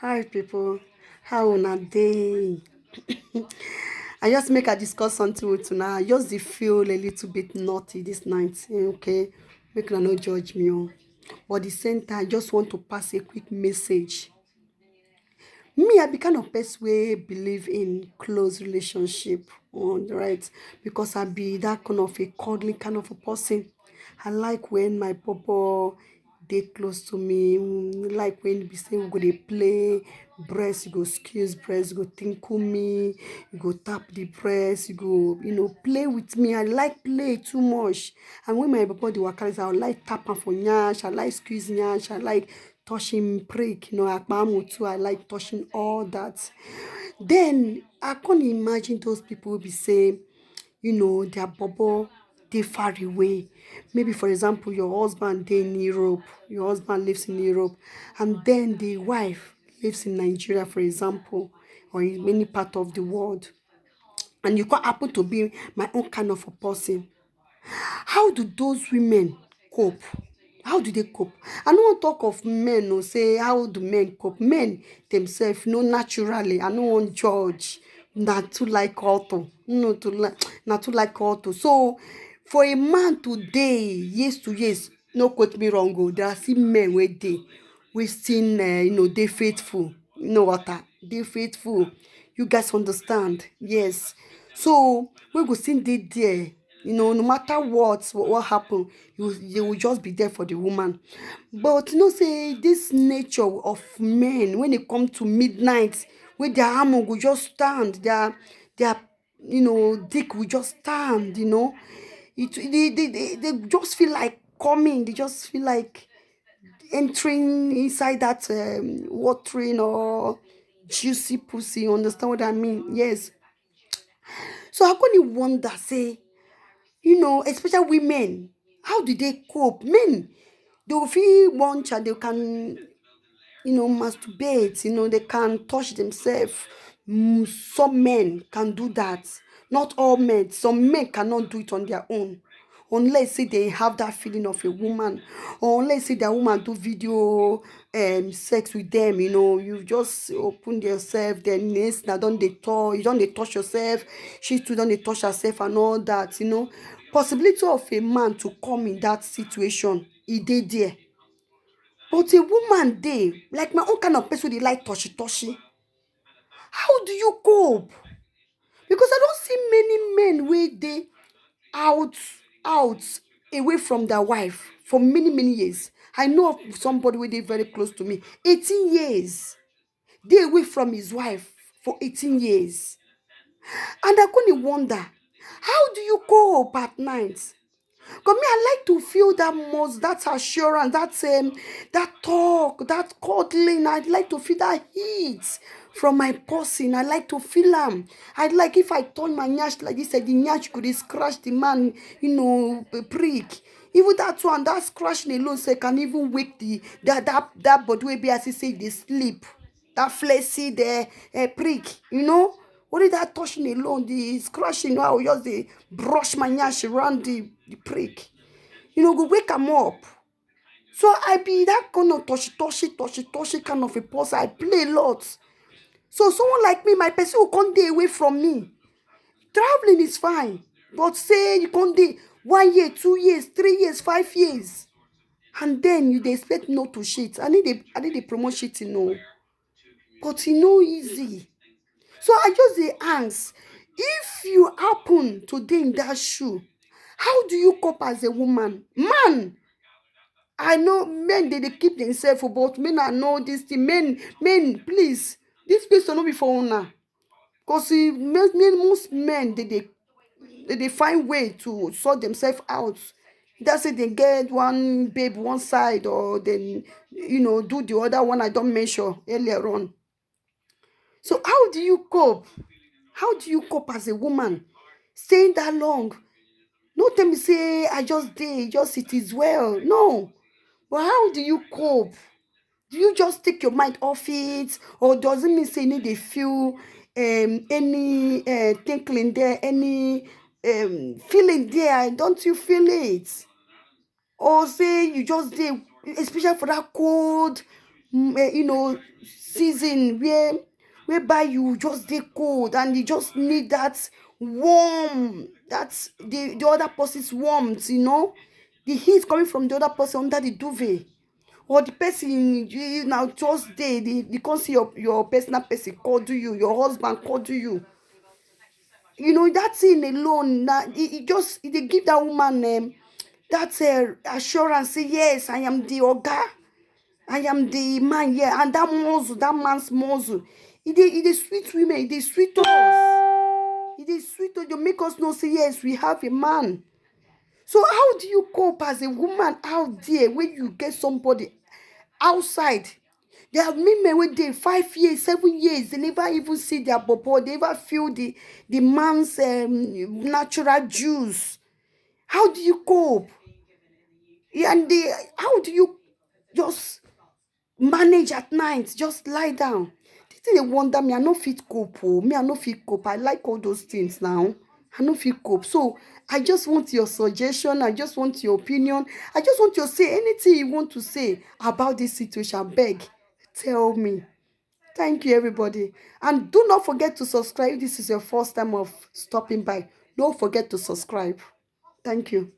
Hi people, how una dey? I just make I discuss something with una. I just dey feel a little bit naughty this night, okay? Make una no judge me, oh. But at the same time, I just want to pass a quick message. Me, I be kind of person wey believe in close relationship, right? Because I be that kind of a cuddly kind of a person. I like when my papa dey close to me. Like when we say we go dey play, breast you go squeeze breast, you go tinkle me, you go tap the breast, you go play with me. I like play too much. And when my papa dey waka, I like tap am for nyash, I like squeeze nyash, I like touching prick, akpamu too. I like touching all that. Then I can't imagine those people will be saying, their bubble they far away. Maybe for example, your husband they in Europe, your husband lives in Europe, and then the wife lives in Nigeria, for example, or in many part of the world, and you can happen to be my own kind of a person. How do those women cope? How do they cope? I no wan talk of men or say how do men cope. Men themselves, naturally. I no wan judge. Na too like auto. No to like na too like auto. So for a man today, years to years, no quote me wrong, oh, there are still men wey dey we still dey faithful. You know what? Dey faithful. You guys understand? Yes. So we go still dey there. No matter what happen, you will just be there for the woman. But say this nature of men when it come to midnight, where their arm go just stand, their dick will just stand. They just feel like coming. They just feel like entering inside that watering or juicy pussy. You understand what I mean? Yes. So I couldn't wonder, say, especially women, how do they cope? Men, they will feel one child, they can, masturbate, they can touch themselves. Some men can do that. Not all men. Some men cannot do it on their own. Unless say they have that feeling of a woman, or unless say their woman do video sex with them, you just open yourself, then next now don't they touch, you don't they touch yourself, she too don't they touch herself and all that. Possibility of a man to come in that situation, he did there. But a woman dey, like my own kind of person dey like touchy touchy. How do you cope? Because I don't see many men wey dey out out away from their wife for many years. I know of somebody wey dey very close to me, 18 years, dey away from his wife for 18 years. And I couldn't wonder, how do you cope at night? Because me, I like to feel that most, that assurance, that talk, that cuddling. I'd like to feel that heat from my person. I like to feel them. I'd like if I turn my nyash like this, the nyash could scratch the man, prick. Even that one, that scratching alone, say can even wake that body will be as he say they sleep. That fleshy the prick. Only that touching alone, the scratching, I will just brush my nyash around the prick. Go wake am up. So I be that kind of touchy kind of a person. I play a lot. So someone like me, my person will come day away from me. Traveling is fine. But say you come day 1 year, 2 years, 3 years, 5 years. And then you dey expect not to shit. I need dey promote shitting, no. But e no easy. So I just dey ask, if you happen to dey in that shoe, how do you cope as a woman? Man, I know men they keep themselves, but men I know this thing. Men, please, this place will not be for una. Because most men they find way to sort themselves out. That's it, they get one babe one side, or then do the other one I don't mention earlier on. So how do you cope? How do you cope as a woman? Staying that long. No tell me say I just did, just it is well. No. But how do you cope? Do you just take your mind off it, or does it mean say you need to feel any tinkling there, any feeling there? Don't you feel it? Or say you just did, especially for that cold season whereby you just dey cold and you just need that warm, that's the other person's warmth, the heat coming from the other person under the duvet, or the person you now just dey you can't see your personal person cuddle you, your husband cuddle you. That thing alone, na e just e dey give that woman that assurance, say yes, I am the oga, I am the man here, and that muzzle, that man's muzzle, e dey sweet women, e dey sweet us, e dey sweet us, dey make us know, say yes, we have a man. So how do you cope as a woman out there when you get somebody outside? There are women wey dey 5 years, 7 years, they never even see their bobo, they never feel the man's natural juice. How do you cope? Yeah, and how do you just manage at night, just lie down? The thing dey wonder me, I no fit cope. Oh, me, I no fit cope. I like all those things now. I no fit cope. So I just want your suggestion. I just want your opinion. I just want you to say anything you want to say about this situation. Beg, tell me. Thank you, everybody. And do not forget to subscribe. This is your first time of stopping by. Don't forget to subscribe. Thank you.